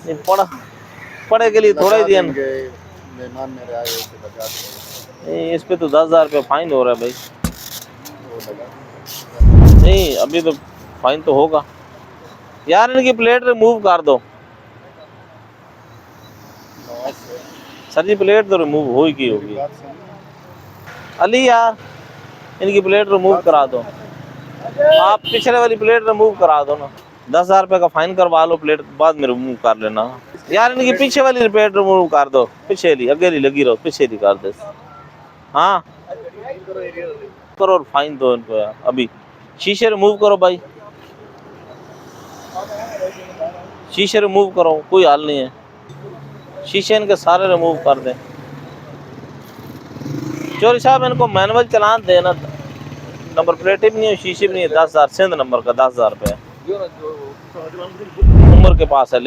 नहीं पड़े के लिए थोड़ा ही दिया ना। मेहमान मेरे आए हुए थे, बचा देंगे। नहीं इस पे तो 10,000 रुपये फाइन हो रहा है भाई। वो लगा नहीं अभी तो फाइन तो होगा यार। इनकी प्लेट रिमूव कर दो सर जी, प्लेट तो रिमूव हो ही की होगी। बात सुन। अली यार इनकी प्लेट रिमूव करा दो। आप पिछले वाली प्लेट रिमूव करा दो ना। 10,000 रुपये का फाइन करवा लो, प्लेट बाद में रिमूव कर लेना यार। इनकी पीछे वाली प्लेट रिमूव कर दो, पीछे वाली अगेली लगी रहो, पीछे वाली कर दे। हाँ करो और फाइन दो इनको यार। अभी शीशे रिमूव करो भाई, शीशे रिमूव करो, कोई हाल नहीं है। शीशे इनके सारे रिमूव कर दें। चोरी साहब इनको मैनुअल चलान देना, नंबर प्लेट भी नहीं है, शीशे भी नहीं है। 10,000 सिंध नंबर का 10,000 रुपये उम्र के पास है।